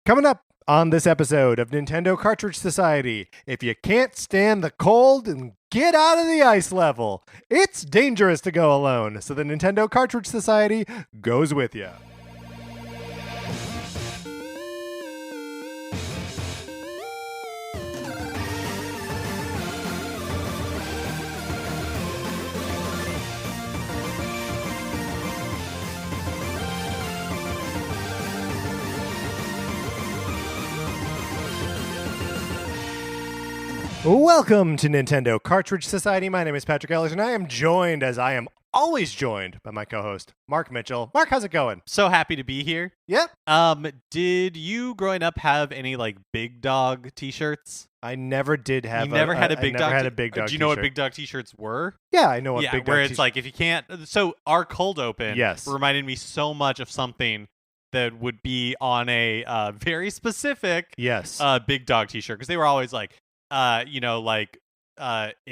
Coming up on this episode of Nintendo Cartridge Society, if you can't stand the cold, then get out of the ice level. It's dangerous to go alone, so the Nintendo Cartridge Society goes with you. Welcome to Nintendo Cartridge Society. My name is Patrick Ellis, and I am joined, as I am always joined, by my co-host, Mark Mitchell. Mark, how's it going? So happy to be here. Yep. Did you growing up have any like Big Dog T-shirts? I never did have. You never had a Big Dog. Had a Big Dog. Do you know t-shirt. what Big Dog T-shirts were? Yeah, I know what Big Dog. Where it's like if you can't. So our cold open. Yes. Reminded me so much of something that would be on a very specific. Yes. Big Dog T-shirt, because they were always like, if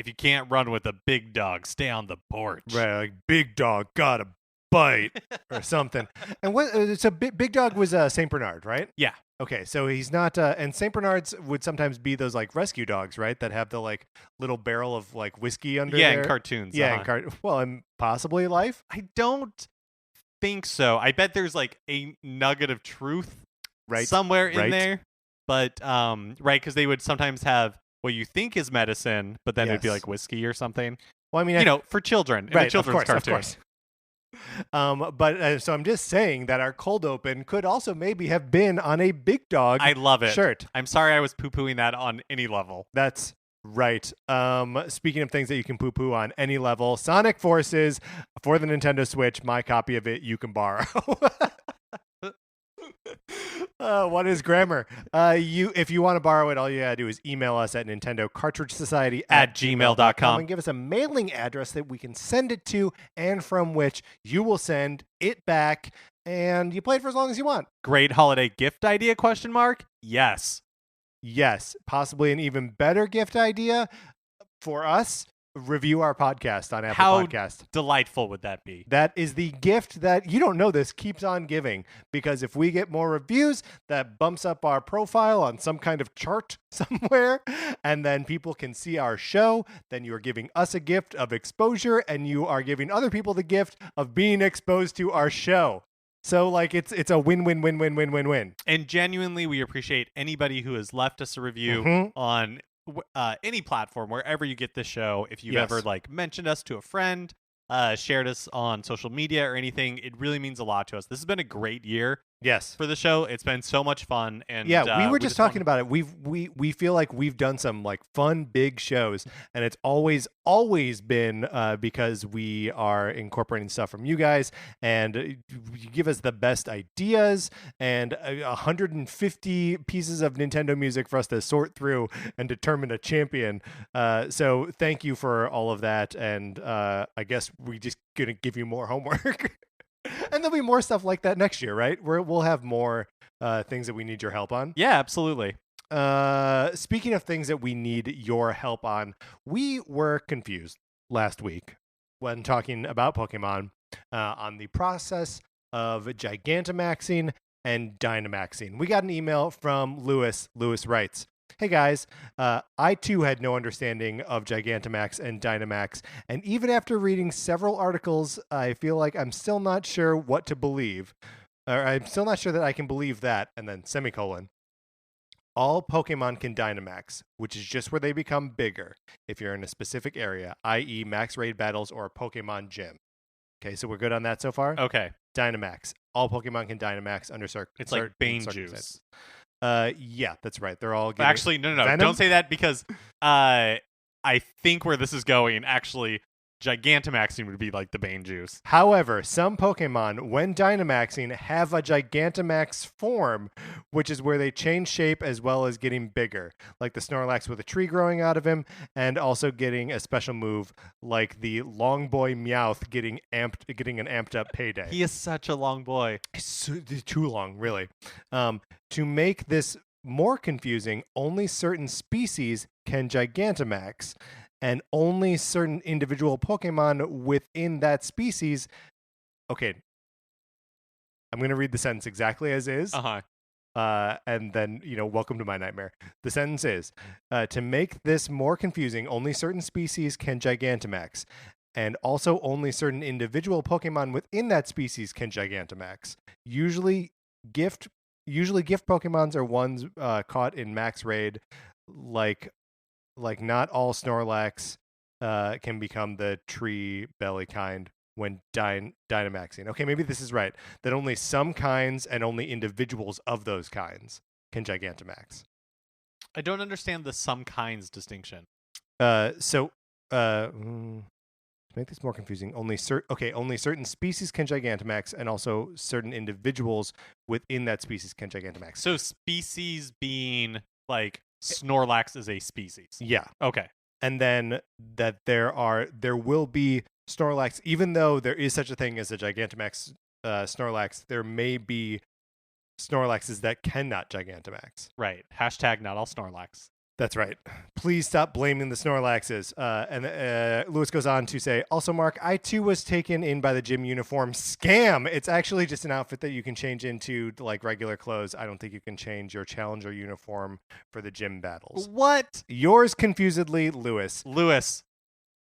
you can't run with a big dog, stay on the porch. Right, like Big Dog got a bite or something. And what? So Big Dog was Saint Bernard, right? Yeah. Okay, so he's not. And Saint Bernards would sometimes be those like rescue dogs, right? That have the like little barrel of like whiskey under. Yeah, there. in cartoons. Yeah, and possibly life. I don't think so. I bet there's like a nugget of truth somewhere in there. But right, because they would sometimes have what you think is medicine, but then it'd be like whiskey or something. Well, I mean, for children, in right, a children's of course, cartoon. Of course. So I'm just saying that our cold open could also maybe have been on a Big Dog. I love it. Shirt. I'm sorry I was poo-pooing that on any level. That's right. Speaking of things that you can poo-poo on any level, Sonic Forces for the Nintendo Switch. My copy of it you can borrow. What is grammar? If you want to borrow it, all you gotta do is email us at nintendocartridgesociety@gmail.com and give us a mailing address that we can send it to, and from which you will send it back, and you play it for as long as you want. Great holiday gift idea? ? Yes. Yes, possibly an even better gift idea for us. Review our podcast on Apple Podcast. How delightful would that be? That is the gift that, you don't know this, keeps on giving. Because if we get more reviews, that bumps up our profile on some kind of chart somewhere, and then people can see our show. Then you are giving us a gift of exposure, and you are giving other people the gift of being exposed to our show. So, like, it's a win-win-win-win-win-win-win. And genuinely, we appreciate anybody who has left us a review on any platform, wherever you get this show. If you've ever like mentioned us to a friend, shared us on social media or anything, it really means a lot to us. This has been a great year. Yes, for the show. It's been so much fun. And we were just talking about it. We feel like we've done some like fun big shows, and it's always been because we are incorporating stuff from you guys, and you give us the best ideas and 150 pieces of Nintendo music for us to sort through and determine a champion. So thank you for all of that, and I guess we just gonna give you more homework. And there'll be more stuff like that next year, right? We'll have more things that we need your help on. Yeah, absolutely. Speaking of things that we need your help on, we were confused last week when talking about Pokemon on the process of Gigantamaxing and Dynamaxing. We got an email from Lewis. Lewis writes, "Hey guys, I too had no understanding of Gigantamax and Dynamax, and even after reading several articles, I feel like I'm still not sure what to believe. Or I'm still not sure that I can believe that," and then semicolon. "All Pokemon can Dynamax, which is just where they become bigger if you're in a specific area, i.e. max raid battles or a Pokemon gym." Okay, so we're good on that so far? Okay. Dynamax. All Pokemon can Dynamax under It's like Bane juice. Yeah, that's right. They're all getting Actually, no. Venom? Don't say that, because I think where this is going, actually, Gigantamaxing would be like the Bane juice. However, some Pokemon, when Dynamaxing, have a Gigantamax form, which is where they change shape as well as getting bigger, like the Snorlax with a tree growing out of him, and also getting a special move like the Long Boy Meowth getting an amped up Payday. He is such a long boy. Too long, really. To make this more confusing, only certain species can Gigantamax, and only certain individual Pokemon within that species. Okay, I'm going to read the sentence exactly as is. And then, welcome to my nightmare. The sentence is, to make this more confusing, only certain species can Gigantamax. And also only certain individual Pokemon within that species can Gigantamax. Usually gift Pokemons are ones caught in max raid, like not all Snorlax can become the tree belly kind when Dynamaxing. Okay, maybe this is right. That only some kinds and only individuals of those kinds can Gigantamax. I don't understand the some kinds distinction. To make this more confusing, only certain species can Gigantamax, and also certain individuals within that species can Gigantamax. So species being like Snorlax is a species. Yeah. Okay. And then that there will be Snorlax, even though there is such a thing as a Gigantamax Snorlax, there may be Snorlaxes that cannot Gigantamax. Right. Hashtag not all Snorlax. That's right. Please stop blaming the Snorlaxes. And Lewis goes on to say, also, Mark, I too was taken in by the gym uniform scam. It's actually just an outfit that you can change into like regular clothes. I don't think you can change your Challenger uniform for the gym battles. What? Yours confusedly, Lewis. Lewis,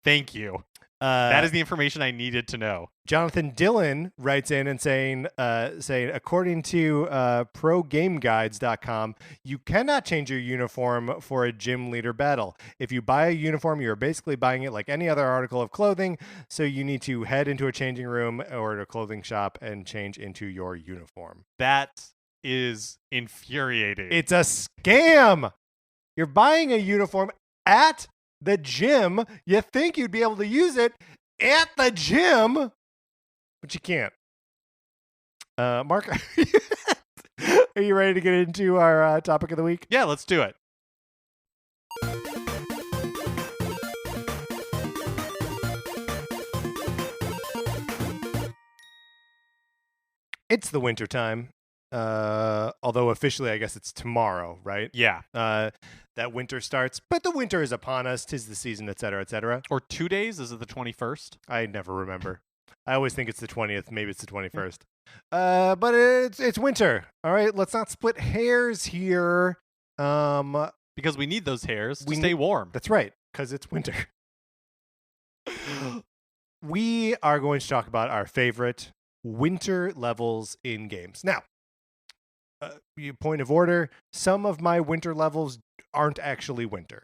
thank you. That is the information I needed to know. Jonathan Dillon writes in and saying, according to ProGameGuides.com, you cannot change your uniform for a gym leader battle. If you buy a uniform, you're basically buying it like any other article of clothing, so you need to head into a changing room or a clothing shop and change into your uniform. That is infuriating. It's a scam! You're buying a uniform at the gym. You think you'd be able to use it at the gym, but you can't. Mark, are you ready to get into our topic of the week? Yeah, let's do it. It's the winter time. Although officially, I guess it's tomorrow, right? Yeah. That winter starts, but the winter is upon us. 'Tis the season, etc., etc. Or 2 days? Is it the 21st? I never remember. I always think it's the 20th. Maybe it's the 21st. But it's winter. All right, let's not split hairs here. Because we need those hairs to stay warm. That's right, because it's winter. We are going to talk about our favorite winter levels in games. Now, point of order, some of my winter levels aren't actually winter.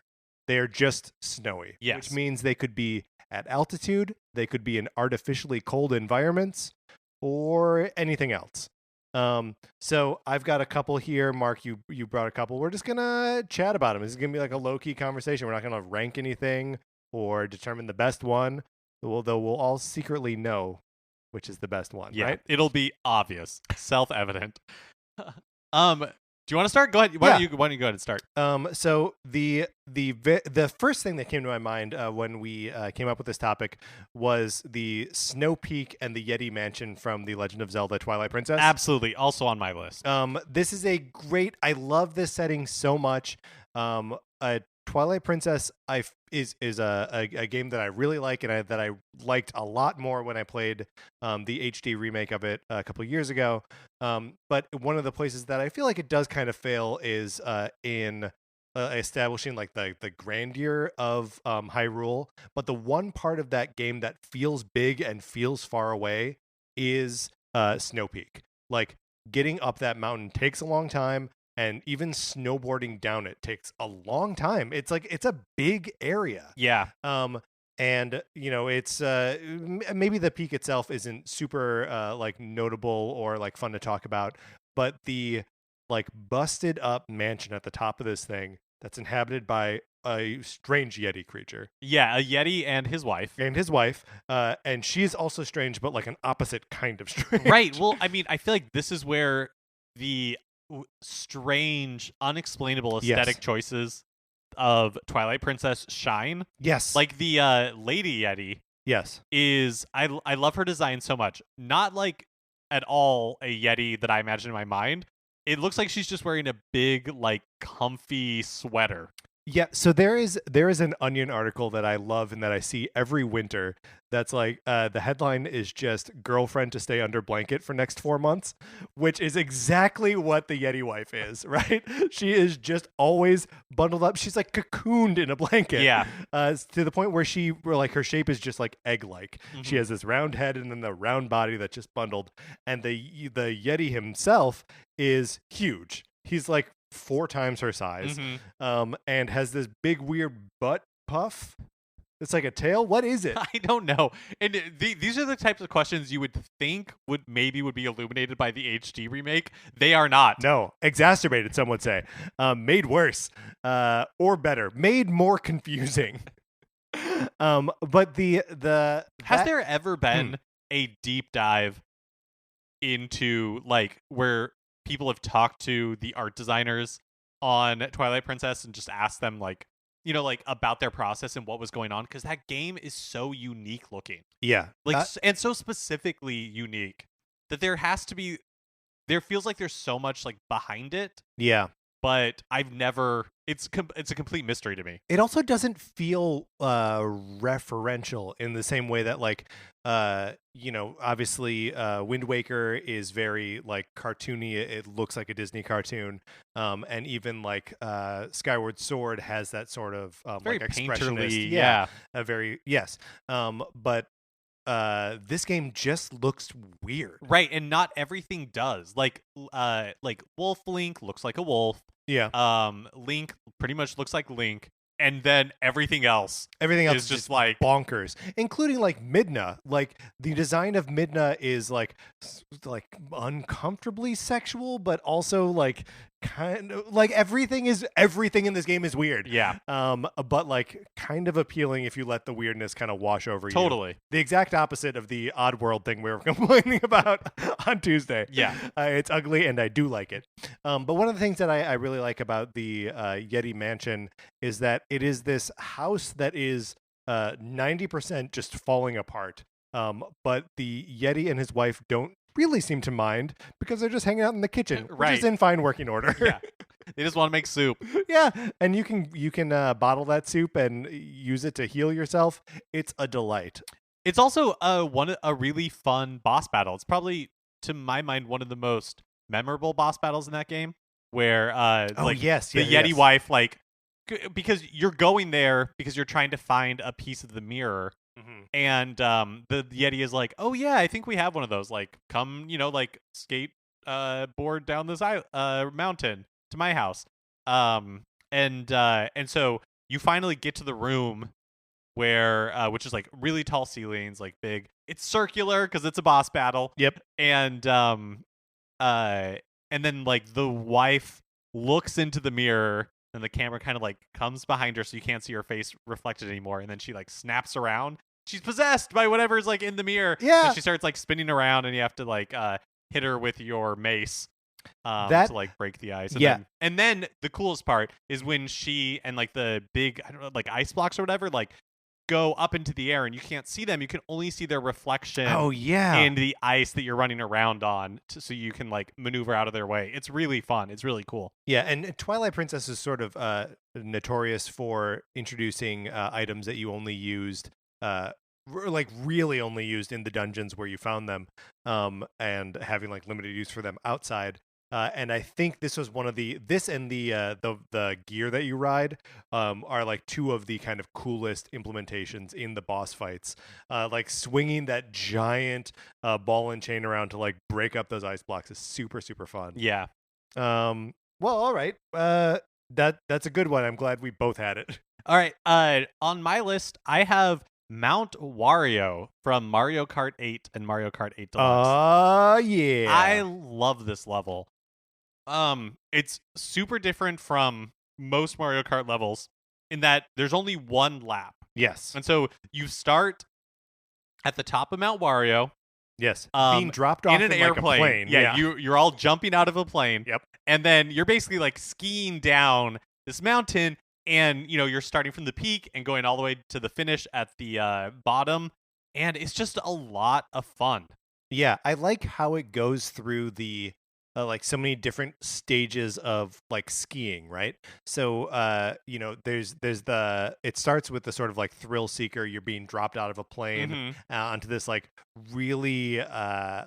They are just snowy. Yes. Which means they could be at altitude, they could be in artificially cold environments, or anything else. So I've got a couple here. Mark, you brought a couple. We're just going to chat about them. This is going to be like a low-key conversation. We're not going to rank anything or determine the best one, though we'll all secretly know which is the best one, right? It'll be obvious, self-evident. Do you want to start? Go ahead. Why don't you go ahead and start? So the first thing that came to my mind when we came up with this topic was the Snow Peak and the Yeti Mansion from The Legend of Zelda: Twilight Princess. Absolutely, also on my list. This is I love this setting so much. Twilight Princess is a game that I really like, and that I liked a lot more when I played the HD remake of it a couple of years ago. But one of the places that I feel like it does kind of fail is in establishing like the grandeur of Hyrule. But the one part of that game that feels big and feels far away is Snow Peak. Like getting up that mountain takes a long time. And even snowboarding down it takes a long time. It's a big area. Yeah. And it's maybe the peak itself isn't super like notable or like fun to talk about, but the like busted up mansion at the top of this thing that's inhabited by a strange Yeti creature. Yeah, a Yeti and his wife. And she's also strange, but like an opposite kind of strange. Right. Well, I mean, I feel like this is where the strange, unexplainable aesthetic choices of Twilight Princess shine. Yes. Like the Lady Yeti. Yes. Is I love her design so much. Not like at all a Yeti that I imagine in my mind. It looks like she's just wearing a big, like, comfy sweater. Yeah, so there is an Onion article that I love and that I see every winter. That's like the headline is just "Girlfriend to stay under blanket for next 4 months," which is exactly what the Yeti wife is, right? She is just always bundled up. She's like cocooned in a blanket, Yeah. to the point where like her shape is just like egg-like. She has this round head and then the round body that's just bundled, and the Yeti himself is huge. He's like 4 times her size, and has this big weird butt puff. It's like a tail. What is it? I don't know. And these are the types of questions you would think would be illuminated by the HD remake. They are not. No, exacerbated. Some would say, made worse, or better, made more confusing. But has there ever been a deep dive into like where people have talked to the art designers on Twilight Princess and just asked them like, you know, like about their process and what was going on? Because that game is so unique looking. Yeah. Like, and so specifically unique that there feels like there's so much like behind it. Yeah. But I've never. It's a complete mystery to me. It also doesn't feel referential in the same way that like obviously Wind Waker is very like cartoony. It looks like a Disney cartoon, and even like Skyward Sword has that sort of very like painterly, expressionist, a very yes. But this game just looks weird, right? And not everything does. Like Wolf Link looks like a wolf. Yeah. Link pretty much looks like Link, and then everything else is just like bonkers, including like Midna. Like the design of Midna is like uncomfortably sexual, but also like kind of like everything in this game is weird. Yeah. But like kind of appealing if you let the weirdness kind of wash over you. Totally. The exact opposite of the Oddworld thing we were complaining about on Tuesday. Yeah. It's ugly and I do like it. But one of the things that I really like about the Yeti Mansion is that it is this house that is 90% just falling apart. But the Yeti and his wife don't really seem to mind because they're just hanging out in the kitchen, which is in fine working order. Yeah. They just want to make soup. Yeah, and you can bottle that soup and use it to heal yourself. It's a delight. It's also a really fun boss battle. It's probably, to my mind, one of the most memorable boss battles in that game. Where the Yeti wife, like, because you're going there because you're trying to find a piece of the mirror. And the Yeti is like, oh yeah, I think we have one of those. Like, come, like skate board down this mountain to my house. And so you finally get to the room where which is like really tall ceilings, like big. It's circular because it's a boss battle. Yep. And then like the wife looks into the mirror. And the camera kind of like comes behind her so you can't see her face reflected anymore. And then she like snaps around. She's possessed by whatever's like in the mirror. Yeah. So she starts like spinning around and you have to like hit her with your mace to like break the ice. And then the coolest part is when she and like the big, I don't know, like ice blocks or whatever, like go up into the air and you can't see them. You can only see their reflection in the ice that you're running around on so you can like maneuver out of their way. It's really fun. It's really cool. Yeah, and Twilight Princess is sort of notorious for introducing items that you only used like really only used in the dungeons where you found them, and having like limited use for them outside. And I think this was one of the gear that you ride are like two of the kind of coolest implementations in the boss fights. Like swinging that giant ball and chain around to like break up those ice blocks is super, super fun. Yeah. Well, all right. That's a good one. I'm glad we both had it. All right. On my list, I have Mount Wario from Mario Kart 8 and Mario Kart 8 Deluxe. Yeah. I love this level. It's super different from most Mario Kart levels in that there's only one lap. Yes. And so you start at the top of Mount Wario. Yes. Being dropped off in an airplane. Like a plane. Yeah. You're all jumping out of a plane. Yep. And then you're basically like skiing down this mountain. And, you're starting from the peak and going all the way to the finish at the bottom. And it's just a lot of fun. Yeah, I like how it goes through the like so many different stages of like skiing, right? So you know, there's it starts with the sort of like thrill seeker. You're being dropped out of a plane onto this like really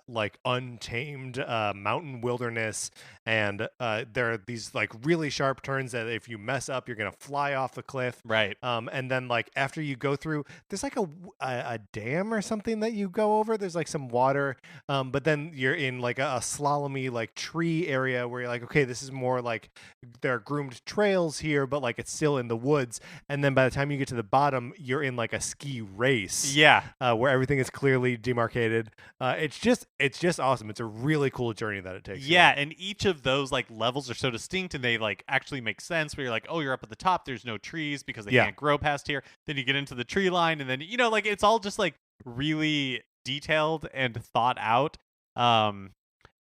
like untamed mountain wilderness, and there are these like really sharp turns that if you mess up, you're gonna fly off the cliff. Right. And then like after you go through, there's like a dam or something that you go over. There's like some water, but then you're in like a slalomy like tree area where you're like, okay, this is more like there are groomed trails here, but like it's still in the woods. And then by the time you get to the bottom, you're in like a ski race. Yeah. Where everything is clearly demarcated. It's just awesome. It's a really cool journey that it takes. Yeah, and each of those like levels are so distinct, and they like actually make sense. Where you're like, oh, you're up at the top. There's no trees because they can't grow past here. Then you get into the tree line, and then you know, like it's all just like really detailed and thought out.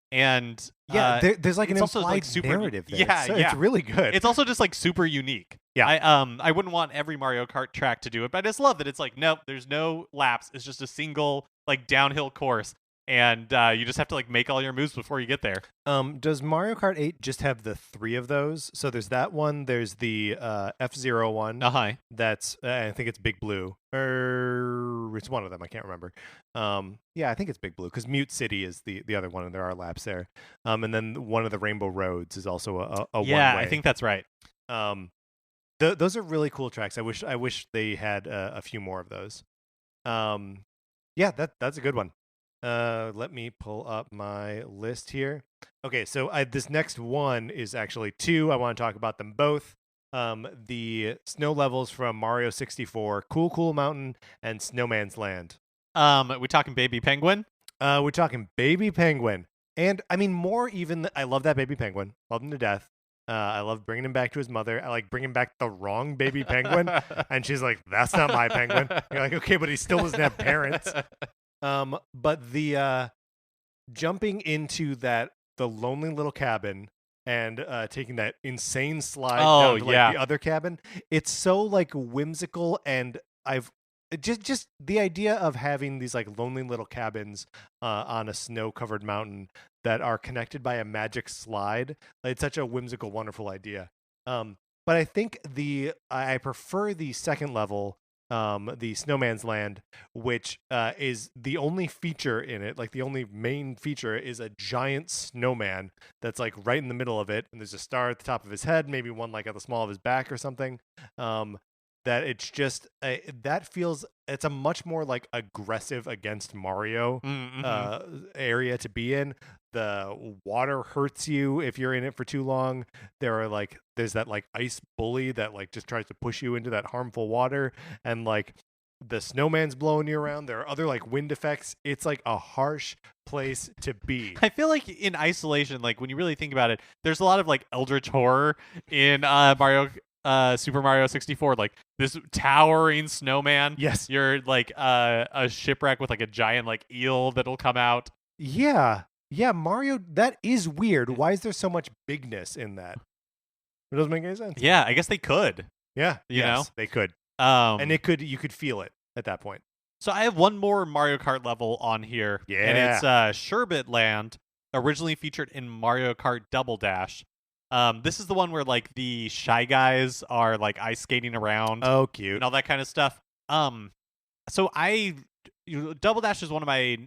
And there's like an implied like super narrative there. It's really good. It's also just like super unique. I wouldn't want every Mario Kart track to do it, but I just love that it's like, nope, there's no laps. It's just a single like downhill course, and you just have to like make all your moves before you get there. Does Mario Kart 8 just have the 3 of those? So there's that one. There's the F-Zero one. That's I think it's Big Blue, or it's one of them. I can't remember. Yeah, I think it's Big Blue because Mute City is the other one, and there are laps there. And then one of the Rainbow Roads is also a one-way. Yeah, I think that's right. Those are really cool tracks. I wish they had a few more of those. Yeah, that's a good one. Let me pull up my list here. Okay, so this next one is actually 2. I want to talk about them both. The snow levels from Mario 64, Cool Mountain, and Snowman's Land. We talking Baby Penguin? We're talking Baby Penguin. And I mean, more even, I love that Baby Penguin. Love him to death. I love bringing him back to his mother. I like bringing back the wrong baby penguin. And she's like, that's not my penguin. You're like, okay, but he still doesn't have parents. But the jumping into the lonely little cabin and taking that insane slide down to like the other cabin, it's so like whimsical, and I've just the idea of having these like lonely little cabins on a snow-covered mountain that are connected by a magic slide. It's such a whimsical, wonderful idea. But I think I prefer the second level, the Snowman's Land, which is the only feature in it. Like the only main feature is a giant snowman that's like right in the middle of it, and there's a star at the top of his head, maybe one like at the small of his back or something. That it's just that feels, it's a much more like aggressive against Mario area to be in. The water hurts you if you're in it for too long. There's that like ice bully that like just tries to push you into that harmful water, and like the snowman's blowing you around. There are other like wind effects. It's like a harsh place to be. I feel like in isolation, like when you really think about it, there's a lot of like eldritch horror in Super Mario 64, like this towering snowman. Yes, you're like a shipwreck with like a giant like eel that'll come out. Yeah, Mario, that is weird. Why is there so much bigness in that? It doesn't make any sense. Yeah, I guess they could. Yeah, you know, they could. And you could feel it at that point. So I have one more Mario Kart level on here. Yeah, and it's Sherbet Land, originally featured in Mario Kart Double Dash. This is the one where like the Shy Guys are like ice skating around. Oh, cute. And all that kind of stuff. So Double Dash is one of my,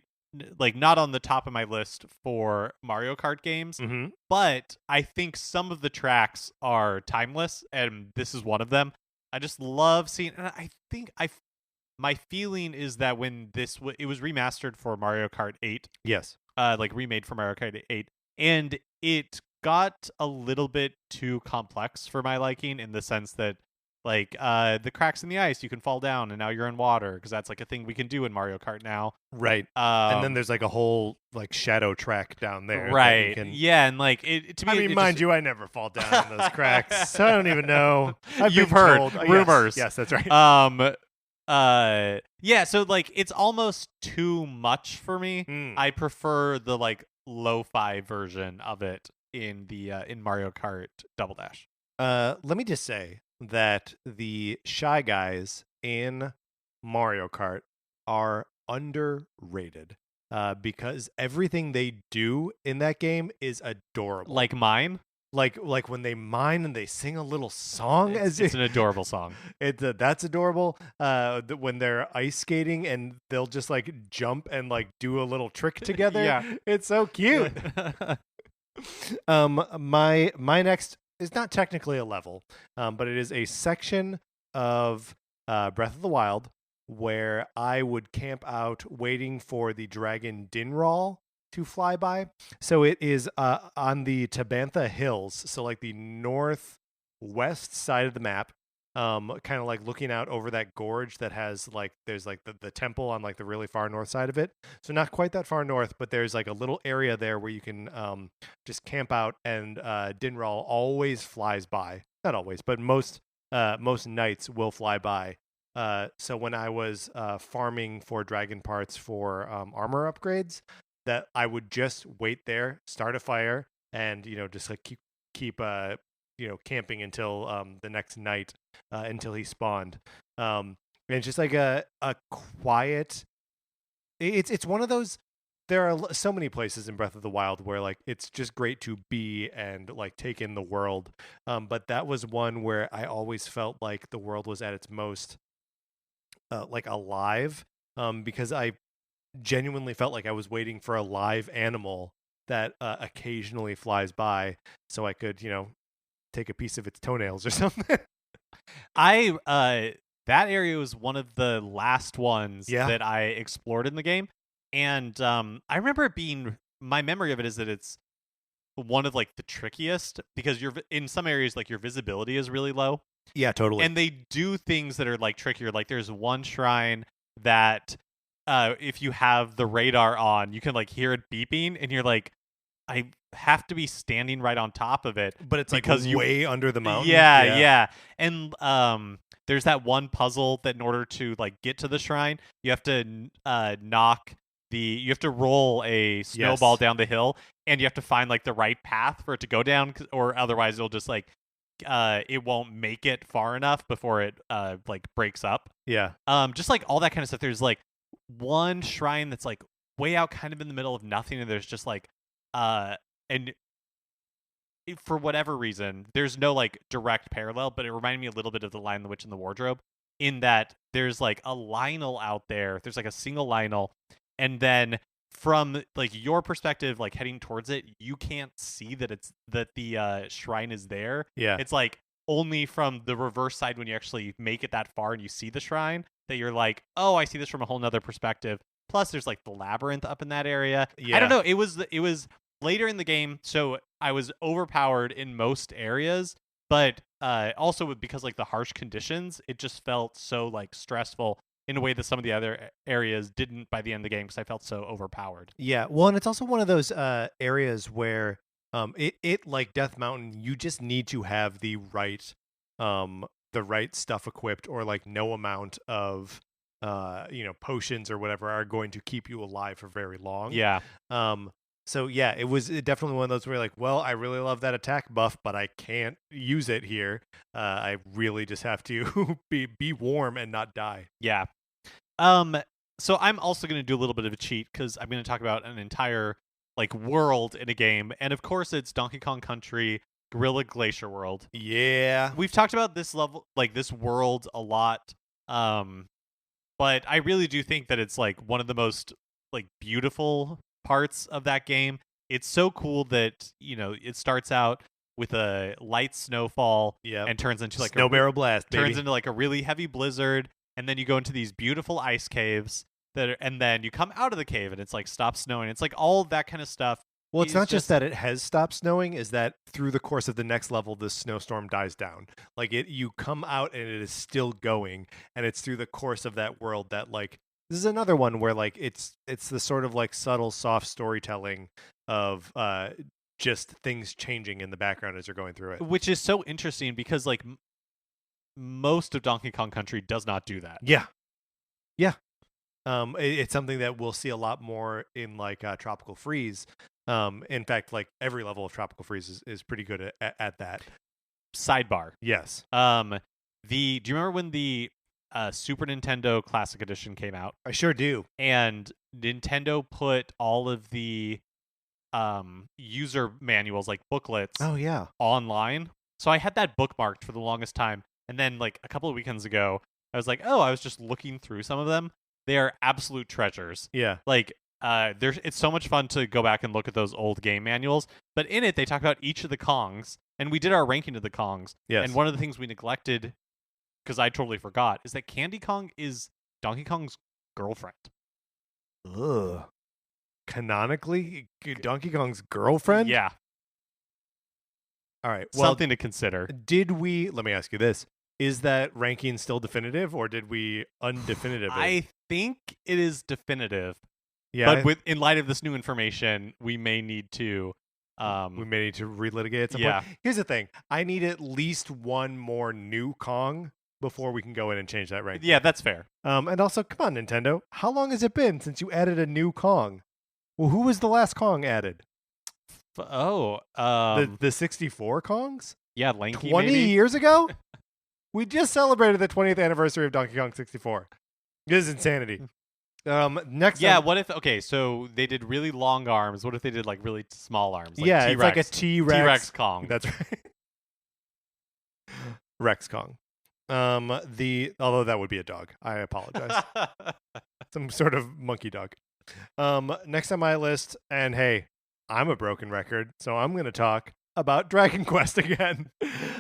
like, not on the top of my list for Mario Kart games, but I think some of the tracks are timeless, and this is one of them. I just love seeing, and I think my feeling is that when it was remastered for Mario Kart 8. Yes. Like remade for Mario Kart 8, and it got a little bit too complex for my liking, in the sense that like the cracks in the ice, you can fall down and now you're in water, because that's like a thing we can do in Mario Kart now, right? And then there's like a whole like shadow track down there, right? Yeah, and like it to me, I mean, mind you, I never fall down in those cracks, so I don't even know. You've heard rumors. Yes, that's right. Yeah, so like it's almost too much for me. I prefer the like lo-fi version of it in Mario Kart Double Dash. Let me just say that the Shy Guys in Mario Kart are underrated. because everything they do in that game is adorable. Like mine. Like when they mine and they sing a little song. It's an adorable song. That's adorable. When they're ice skating and they'll just like jump and like do a little trick together. Yeah, it's so cute. My next is not technically a level, but it is a section of Breath of the Wild where I would camp out waiting for the dragon Dinral to fly by. So it is on the Tabantha Hills, so like the northwest side of the map, kind of like looking out over that gorge that has like there's like the temple on like the really far north side of it. So not quite that far north, but there's like a little area there where you can just camp out, and Dinral always flies by. Not always, but most nights will fly by. So when I was farming for dragon parts for armor upgrades, that I would just wait there, start a fire, and just like keep camping until the next night, until he spawned. And it's just like a quiet. It's one of those. There are so many places in Breath of the Wild where like it's just great to be and like take in the world. But that was one where I always felt like the world was at its most like alive, because I genuinely felt like I was waiting for a live animal that occasionally flies by so I could, take a piece of its toenails or something. That area was one of the last ones that I explored in the game. And I remember it being, my memory of it is that it's one of like the trickiest because you're in some areas like your visibility is really low. Yeah, totally. And they do things that are like trickier. Like there's one shrine that if you have the radar on, you can like hear it beeping, and you're like, I have to be standing right on top of it, but it's because like way under the mountain. Yeah. And there's that one puzzle that in order to like get to the shrine, you have to you have to roll a snowball down the hill, and you have to find like the right path for it to go down, or otherwise it'll just like it won't make it far enough before it like breaks up. Yeah. Just like all that kind of stuff. There's like one shrine that's like way out kind of in the middle of nothing, and there's just like and for whatever reason there's no like direct parallel, but it reminded me a little bit of the Lion, the Witch, and the Wardrobe, in that there's like a Lionel out there's like a single Lionel, and then from like your perspective, like heading towards it, you can't see that the shrine is there. Yeah, it's like only from the reverse side when you actually make it that far and you see the shrine that you're like, oh, I see this from a whole nother perspective. Plus there's like the labyrinth up in that area. Yeah. I don't know, it was later in the game, so I was overpowered in most areas, but also because like the harsh conditions, it just felt so like stressful in a way that some of the other areas didn't by the end of the game, because I felt so overpowered. Yeah, well, and it's also one of those areas where it like Death Mountain, you just need to have the right stuff equipped, or like no amount of potions or whatever are going to keep you alive for very long. Yeah. So yeah, it was definitely one of those where like, well, I really love that attack buff, but I can't use it here. I really just have to be warm and not die. Yeah. So I'm also going to do a little bit of a cheat, because I'm going to talk about an entire like world in a game, and of course it's Donkey Kong Country Gorilla Glacier World. Yeah. We've talked about this level, like this world, a lot. But I really do think that it's like one of the most like beautiful parts of that game. It's so cool that, it starts out with a light snowfall, and turns into like Snow Barrel Blast, baby. Turns into like a really heavy blizzard, and then you go into these beautiful ice caves and then you come out of the cave and it's like stops snowing. It's like all that kind of stuff. Well, it's not just that it has stopped snowing, is that through the course of the next level, the snowstorm dies down. Like you come out and it is still going, and it's through the course of that world that like, this is another one where like it's the sort of like subtle, soft storytelling of just things changing in the background as you're going through it, which is so interesting because like most of Donkey Kong Country does not do that. Yeah. It's something that we'll see a lot more in like Tropical Freeze. In fact, like every level of Tropical Freeze is pretty good at that. Sidebar. Yes. Do you remember when the Super Nintendo Classic Edition came out. I sure do. And Nintendo put all of the user manuals, like booklets, online. So I had that bookmarked for the longest time. And then like a couple of weekends ago, I was like, I was just looking through some of them. They are absolute treasures. Yeah. Like it's so much fun to go back and look at those old game manuals. But in it, they talk about each of the Kongs. And we did our ranking of the Kongs. Yes. And one of the things we neglected, because I totally forgot, is that Candy Kong is Donkey Kong's girlfriend. Ugh. Canonically, Donkey Kong's girlfriend? Yeah. All right. Well, something to consider. Let me ask you this. Is that ranking still definitive, or did we undefinitive it? I think it is definitive. Yeah. But in light of this new information, we may need to relitigate at some point. Here's the thing. I need at least one more new Kong before we can go in and change that ranking. Yeah, that's fair. And also, come on, Nintendo. How long has it been since you added a new Kong? Well, who was the last Kong added? The 64 Kongs? Yeah, Lanky 20 maybe? years ago? We just celebrated the 20th anniversary of Donkey Kong 64. This is insanity. Next Yeah, what if so they did really long arms. What if they did like really small arms? Like yeah, T-Rex, it's like a T-Rex. T-Rex Kong. That's right. Rex Kong. Although that would be a dog. I apologize. Some sort of monkey dog. Next on my list, and hey, I'm a broken record, so I'm going to talk about Dragon Quest again.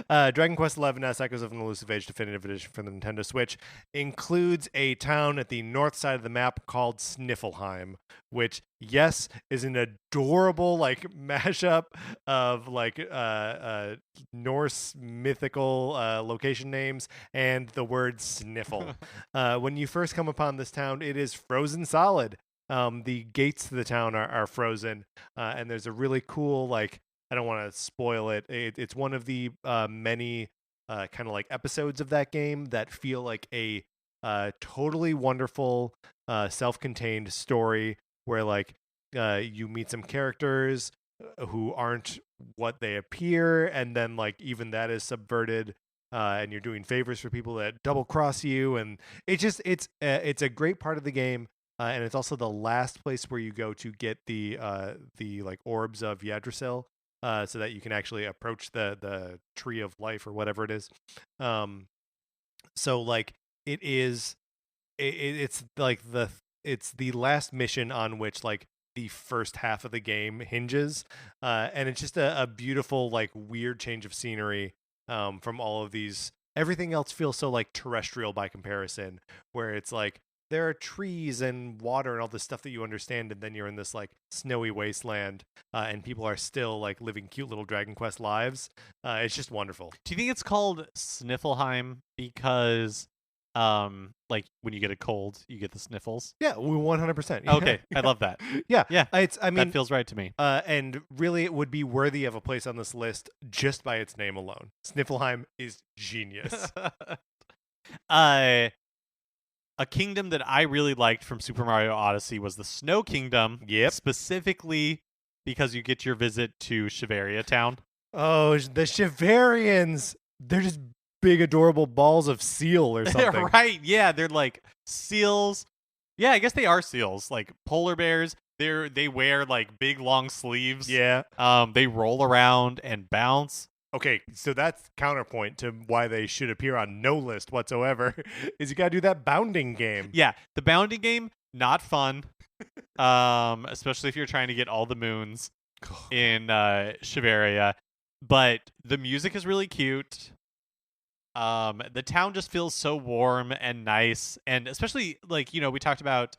Dragon Quest XI S Echoes of an Elusive Age Definitive Edition for the Nintendo Switch includes a town at the north side of the map called Sniffelheim, which, yes, is an adorable like mashup of like Norse mythical location names and the word sniffle. When you first come upon this town, it is frozen solid. The gates to the town are frozen, and there's a really cool like, I don't want to spoil it. It's one of the many kind of like episodes of that game that feel like a totally wonderful self-contained story where like you meet some characters who aren't what they appear, and then like even that is subverted, and you're doing favors for people that double cross you, and it's a great part of the game. And it's also the last place where you go to get the like orbs of Yggdrasil. So that you can actually approach the tree of life or whatever it is. So like it's the last mission on which like the first half of the game hinges, and it's just a beautiful like weird change of scenery from all of these. Everything else feels so like terrestrial by comparison, where it's like there are trees and water and all this stuff that you understand, and then you're in this like snowy wasteland, and people are still like living cute little Dragon Quest lives. It's just wonderful. Do you think it's called Sniffelheim because like when you get a cold, you get the sniffles? Yeah, 100%. Okay, I love that. Yeah. I mean, that feels right to me. And really, it would be worthy of a place on this list just by its name alone. Sniffelheim is genius. A kingdom that I really liked from Super Mario Odyssey was the Snow Kingdom. Yep. Specifically because you get your visit to Shiveria Town. Oh, the Shiverians. They're just big, adorable balls of seal or something. Right, yeah. They're like seals. Yeah, I guess they are seals. Like polar bears. They wear like big, long sleeves. Yeah. They roll around and bounce. Okay, so that's counterpoint to why they should appear on no list whatsoever, is you gotta do that bounding game. Yeah, the bounding game, not fun. Especially if you're trying to get all the moons in Shiveria. But the music is really cute. The town just feels so warm and nice. And especially, like, you know, we talked about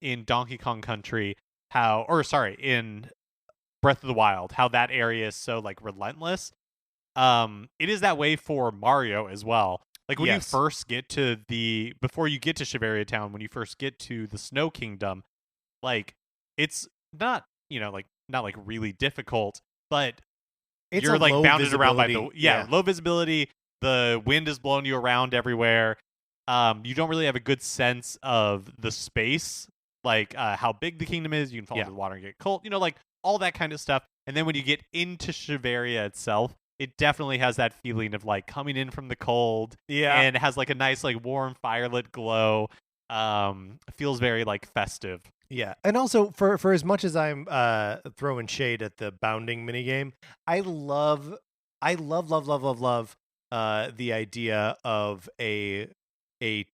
in Donkey Kong Country in Breath of the Wild, how that area is so like relentless. It is that way for Mario as well. Like when you first get to before you get to Shiveria Town, when you first get to the Snow Kingdom, like it's not, you know, like not like really difficult, but you're like bounded around by low visibility. The wind is blowing you around everywhere. You don't really have a good sense of the space, like how big the kingdom is. You can fall into the water and get cold, you know, like all that kind of stuff. And then when you get into Shiveria itself, it definitely has that feeling of like coming in from the cold. Yeah. And it has like a nice like warm firelit glow. Feels very like festive. Yeah. And also for as much as I'm throwing shade at the bounding minigame, I love the idea of a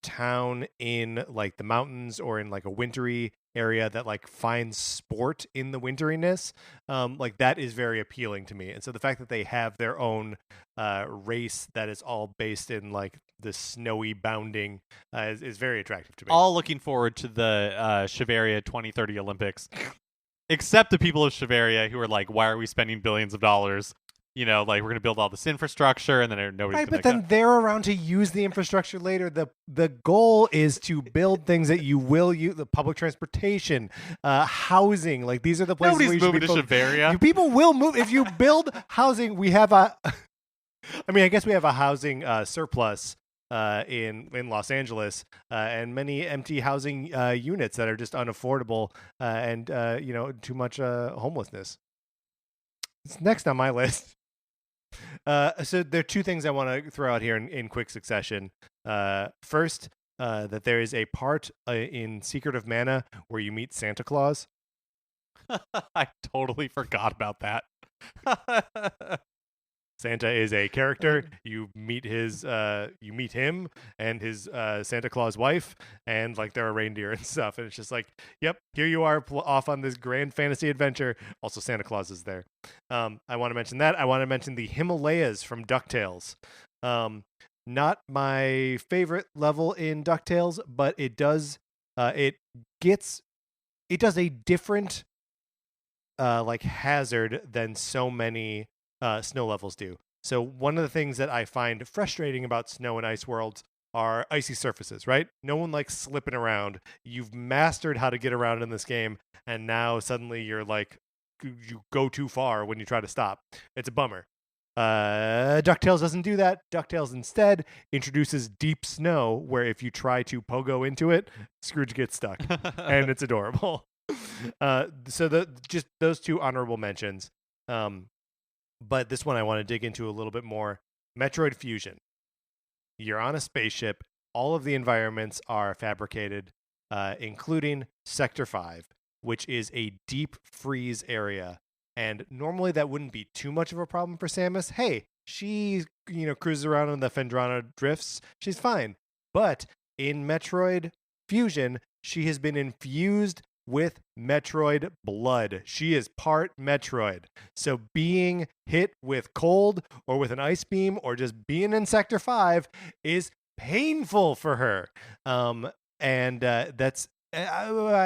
town in like the mountains or in like a wintry area that like finds sport in the winteriness. Like that is very appealing to me. And so the fact that they have their own race that is all based in like the snowy bounding is very attractive to me. All looking forward to the Shiveria 2030 Olympics. Except the people of Shiveria who are like, why are we spending billions of dollars? You know, like we're going to build all this infrastructure and then nobody's right, going to but then they're around to use the infrastructure later. The goal is to build things that you will use, the public transportation, housing. Like these are the places nobody's where you moving to Shiveria. People will move. If you build housing, we have a... I mean, I guess we have a housing surplus in Los Angeles and many empty housing units that are just unaffordable and, too much homelessness. It's next on my list. So there are two things I want to throw out here in quick succession. First, that there is a part in Secret of Mana where you meet Santa Claus. I totally forgot about that. Santa is a character. You meet him and his Santa Claus wife, and like there are reindeer and stuff. And it's just like, yep, here you are off on this grand fantasy adventure. Also, Santa Claus is there. I want to mention that. I want to mention the Himalayas from DuckTales. Not my favorite level in DuckTales, but it does a different like hazard than so many snow levels do. So one of the things that I find frustrating about snow and ice worlds are icy surfaces, right? No one likes slipping around. You've mastered how to get around in this game, and now suddenly you're like, you go too far when you try to stop. It's a bummer. DuckTales doesn't do that. DuckTales instead introduces deep snow, where if you try to pogo into it, Scrooge gets stuck, and it's adorable. So just those two honorable mentions. But this one I want to dig into a little bit more. Metroid Fusion. You're on a spaceship. All of the environments are fabricated, including Sector 5, which is a deep freeze area. And normally that wouldn't be too much of a problem for Samus. Hey, she cruises around on the Phendrana drifts. She's fine. But in Metroid Fusion, she has been infused with Metroid blood. She is part Metroid. So being hit with cold or with an ice beam or just being in Sector 5 is painful for her. I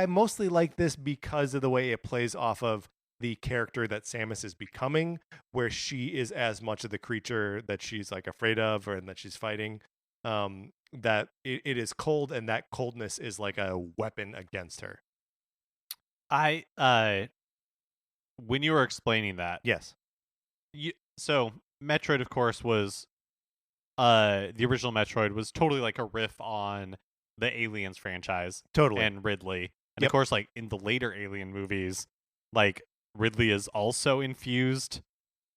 mostly like this because of the way it plays off of the character that Samus is becoming, where she is as much of the creature that she's like afraid of and that she's fighting. That it is cold, and that coldness is like a weapon against her. When you were explaining that, yes. So Metroid, of course, was the original Metroid was totally like a riff on the Aliens franchise, totally, and Ridley, and of course, like in the later Alien movies, like Ridley is also infused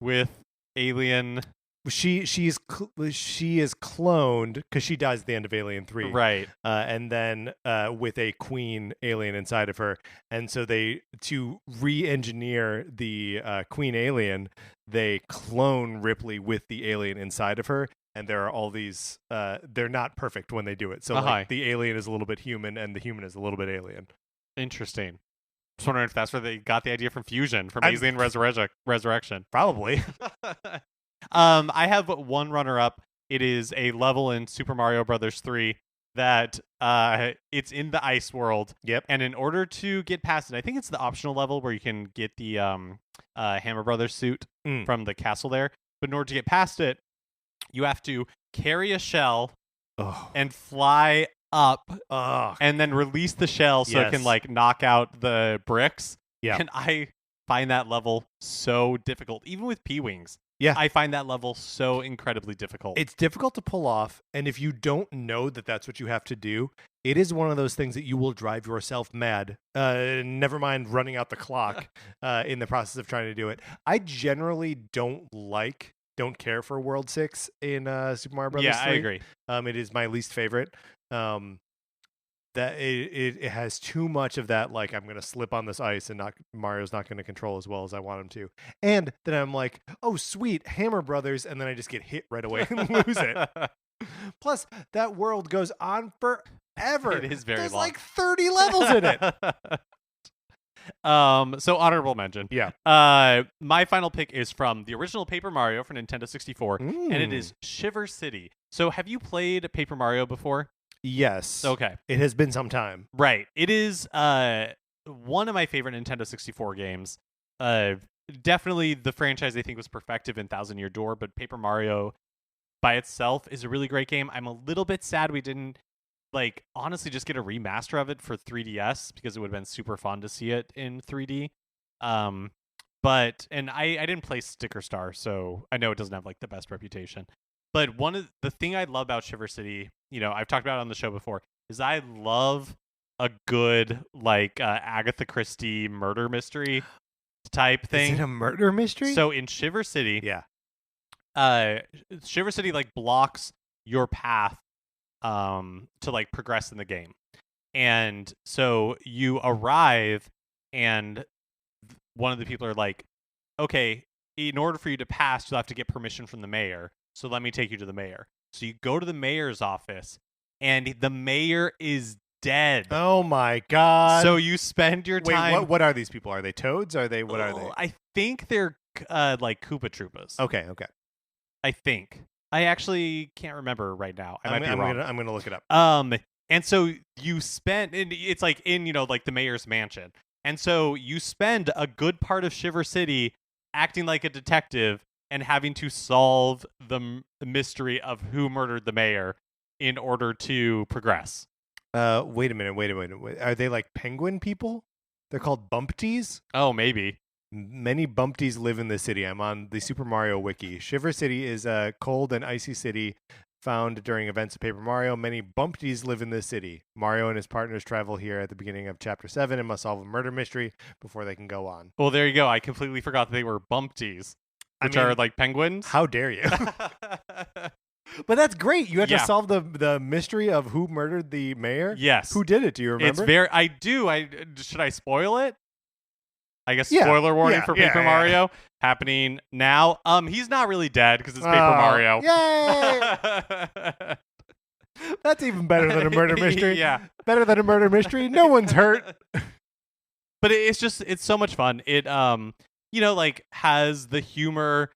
with alien. She is cloned because she dies at the end of Alien 3. Right. And then with a queen alien inside of her. And so to re-engineer the queen alien, they clone Ripley with the alien inside of her. And there are all these, they're not perfect when they do it. So like, the alien is a little bit human and the human is a little bit alien. Interesting. Just wondering if that's where they got the idea from Fusion, from Alien Resurrection. Probably. I have one runner-up. It is a level in Super Mario Brothers 3 that it's in the ice world. Yep. And in order to get past it, I think it's the optional level where you can get the Hammer Brothers suit from the castle there. But in order to get past it, you have to carry a shell and fly up and then release the shell so it can like knock out the bricks. Yeah. And I find that level so difficult, even with P-Wings. Yeah. I find that level so incredibly difficult. It's difficult to pull off, and if you don't know that that's what you have to do, it is one of those things that you will drive yourself mad. Never mind running out the clock in the process of trying to do it. I generally don't like don't care for World 6 in Super Mario Brothers 3. Yeah, I agree. It is my least favorite. That it has too much of that, like, I'm gonna slip on this ice and Mario's not gonna control as well as I want him to, and then I'm like, oh sweet, Hammer Brothers, and then I just get hit right away and lose it. Plus, that world goes on forever. It is very There's long. like 30 levels in it. So honorable mention. Yeah. My final pick is from the original Paper Mario for Nintendo 64, and it is Shiver City. So have you played Paper Mario before? Yes. Okay. It has been some time. Right. It is one of my favorite Nintendo 64 games. Definitely the franchise I think was perfected in Thousand Year Door, but Paper Mario by itself is a really great game. I'm a little bit sad we didn't, like, honestly just get a remaster of it for 3DS, because it would have been super fun to see it in 3D. But I didn't play Sticker Star, so I know it doesn't have like the best reputation. But one of the thing I love about Shiver City, I've talked about it on the show before, is I love a good like Agatha Christie murder mystery type thing. Is it a murder mystery? So in Shiver City, yeah, Shiver City like blocks your path to like progress in the game. And so you arrive and one of the people are like, okay, in order for you to pass, you'll have to get permission from the mayor. So let me take you to the mayor. So you go to the mayor's office and the mayor is dead. Oh my God. So you spend your time. Wait, what are these people? Are they toads? Are they, what are they? I think they're like Koopa Troopas. Okay. I think. I actually can't remember right now. I might be wrong. I'm gonna look it up. And so you spend, and it's like in, like the mayor's mansion. And so you spend a good part of Shiver City acting like a detective and having to solve the mystery of who murdered the mayor in order to progress. Wait a minute. Are they like penguin people? They're called Bumpties? Oh, maybe. Many Bumpties live in the city. I'm on the Super Mario Wiki. Shiver City is a cold and icy city found during events of Paper Mario. Many Bumpties live in this city. Mario and his partners travel here at the beginning of Chapter 7 and must solve a murder mystery before they can go on. Well, there you go. I completely forgot that they were Bumpties, which are like penguins. How dare you? But that's great. You have to solve the mystery of who murdered the mayor? Yes. Who did it? Do you remember? I do. Should I spoil it? I guess spoiler warning for Paper Mario happening now. He's not really dead because it's Paper Mario. Yay! That's even better than a murder mystery. Yeah. Better than a murder mystery. No one's hurt. But it's so much fun. It like has the humor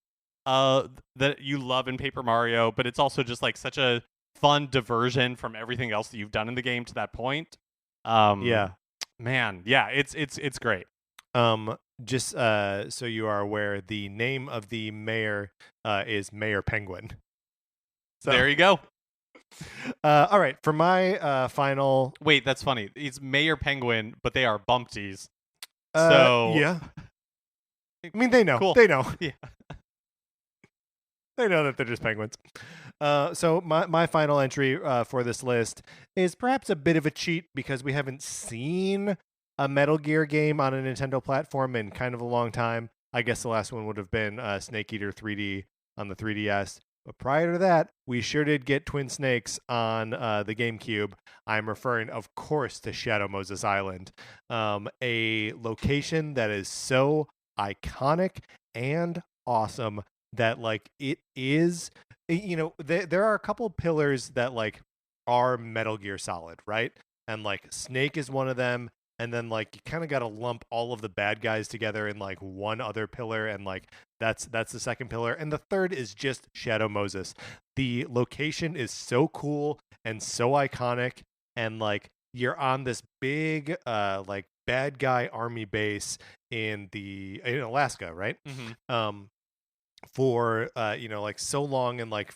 that you love in Paper Mario, but it's also just like such a fun diversion from everything else that you've done in the game to that point. It's great. Just so you are aware, the name of the mayor is Mayor Penguin. So there you go. All right, for my final. Wait, that's funny. It's Mayor Penguin, but they are Bumpties. Yeah. I mean, they know. Cool. They know. Yeah. They know that they're just penguins. So my final entry for this list is perhaps a bit of a cheat because we haven't seen a Metal Gear game on a Nintendo platform in kind of a long time. I guess the last one would have been Snake Eater 3D on the 3DS. But prior to that, we sure did get Twin Snakes on the GameCube. I'm referring, of course, to Shadow Moses Island, a location that is so iconic and awesome that, like, it is, there are a couple pillars that, like, are Metal Gear Solid, right? And, like, Snake is one of them. And then, like, you kind of got to lump all of the bad guys together in, like, one other pillar. And, like, that's the second pillar. And the third is just Shadow Moses. The location is so cool and so iconic. And, like, you're on this big, like, bad guy army base in Alaska, right? Mm-hmm. For, like, so long and, like,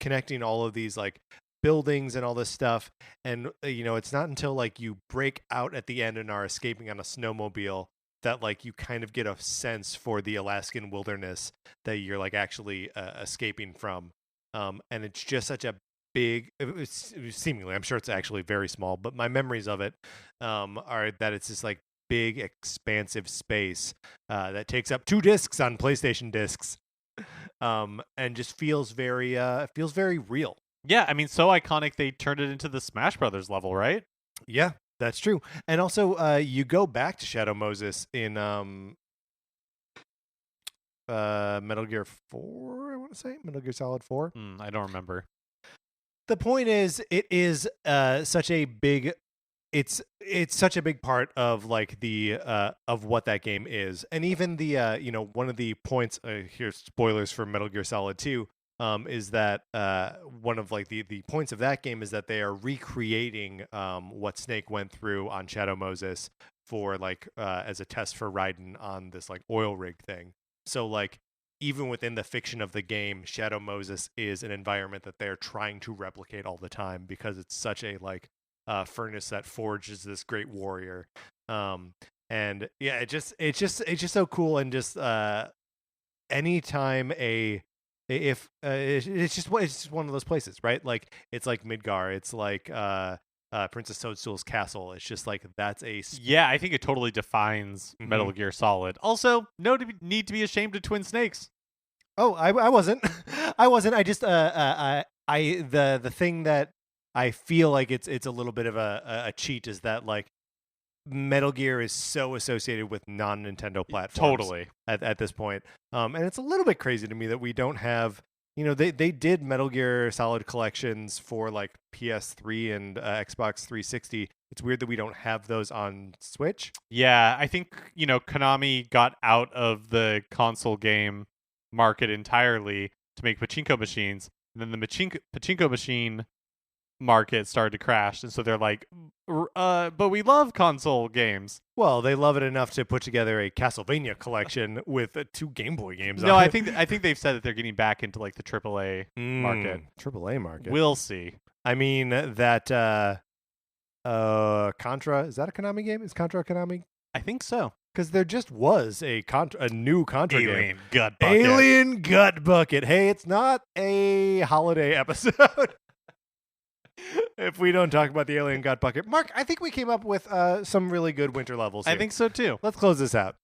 connecting all of these, like, buildings and all this stuff, and it's not until like you break out at the end and are escaping on a snowmobile that like you kind of get a sense for the Alaskan wilderness that you're like actually escaping from, and it's just such a big, seemingly, I'm sure it's actually very small, but my memories of it are that it's this like big expansive space that takes up 2 discs on PlayStation discs. and just feels very real. Yeah, I mean, so iconic they turned it into the Smash Brothers level, right? Yeah, that's true. And also, you go back to Shadow Moses in Metal Gear 4, I want to say. Metal Gear Solid 4. I don't remember. The point is, it is such a big... It's such a big part of like the of what that game is. And even the one of the points here's spoilers for Metal Gear Solid 2, is that one of like the points of that game is that they are recreating what Snake went through on Shadow Moses for like as a test for Raiden on this like oil rig thing. So like even within the fiction of the game, Shadow Moses is an environment that they're trying to replicate all the time because it's such a like furnace that forges this great warrior. And yeah, it's just so cool. And just anytime it's just one of those places, right? Like it's like Midgar, it's like Princess Toadstool's castle. It's just like that's yeah, I think it totally defines Metal Gear Solid. Also, no need to be ashamed of Twin Snakes. Oh, I wasn't. I wasn't. I just the thing that I feel like it's a little bit of a cheat is that like Metal Gear is so associated with non-Nintendo platforms. Totally. At this point. And it's a little bit crazy to me that we don't have, they did Metal Gear Solid collections for like PS3 and Xbox 360. It's weird that we don't have those on Switch. Yeah, I think, Konami got out of the console game market entirely to make pachinko machines. And then the pachinko machine market started to crash, and so they're like, but we love console games. Well, they love it enough to put together a Castlevania collection with 2 Game Boy games no on I think they've said that they're getting back into like the AAA market. AAA market, we'll see. I mean that Contra, is that a Konami game? Is Contra a Konami? I think so, because there just was a new Contra Alien game. Gut Bucket. Alien Gut Bucket. Hey, it's not a holiday episode if we don't talk about the Alien Gut Bucket. Mark, I think we came up with some really good winter levels here. I think so too. Let's close this out.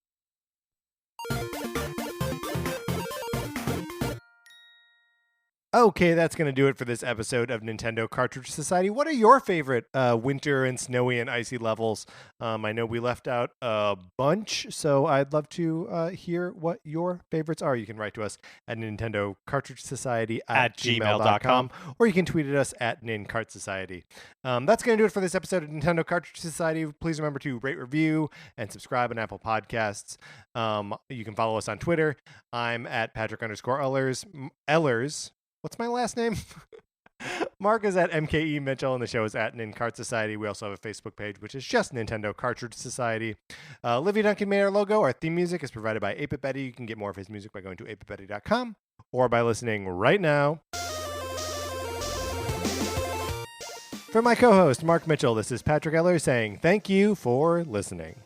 Okay, that's going to do it for this episode of Nintendo Cartridge Society. What are your favorite winter and snowy and icy levels? I know we left out a bunch, so I'd love to hear what your favorites are. You can write to us at Nintendo Cartridge Society at gmail.com, or you can tweet at us at NinCartSociety. That's going to do it for this episode of Nintendo Cartridge Society. Please remember to rate, review, and subscribe on Apple Podcasts. You can follow us on Twitter. I'm at Patrick_Ellers. What's my last name? Mark is at MKE Mitchell, and the show is at NinCart Society. We also have a Facebook page, which is just Nintendo Cartridge Society. Olivia Duncan made our logo. Our theme music is provided by 8-Bit Betty. You can get more of his music by going to 8bitbetty.com or by listening right now. For my co-host, Mark Mitchell, this is Patrick Eller saying thank you for listening.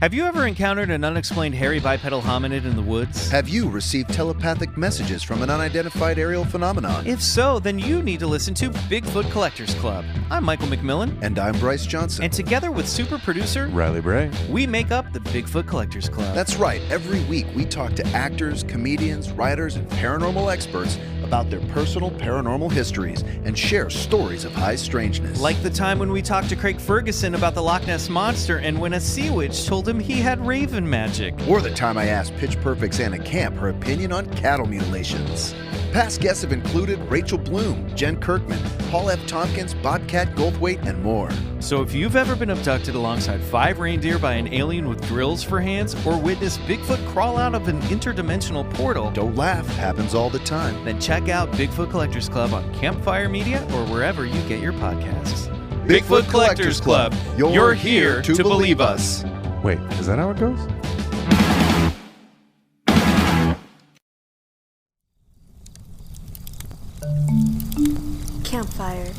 Have you ever encountered an unexplained hairy bipedal hominid in the woods? Have you received telepathic messages from an unidentified aerial phenomenon? If so, then you need to listen to Bigfoot Collectors Club. I'm Michael McMillan. And I'm Bryce Johnson. And together with super producer Riley Bray, we make up the Bigfoot Collectors Club. That's right. Every week we talk to actors, comedians, writers, and paranormal experts about their personal paranormal histories and share stories of high strangeness. Like the time when we talked to Craig Ferguson about the Loch Ness Monster and when a sea witch told him he had raven magic. Or the time I asked Pitch Perfect's Anna Camp her opinion on cattle mutilations. Past guests have included Rachel Bloom, Jen Kirkman, Paul F. Tompkins, Bobcat Goldthwait, and more. So if you've ever been abducted alongside 5 reindeer by an alien with drills for hands or witnessed Bigfoot crawl out of an interdimensional portal, don't laugh, happens all the time. Then check out Bigfoot Collectors Club on Campfire Media or wherever you get your podcasts. Bigfoot Collectors Club. You're here to believe us. Wait, is that how it goes? Campfire.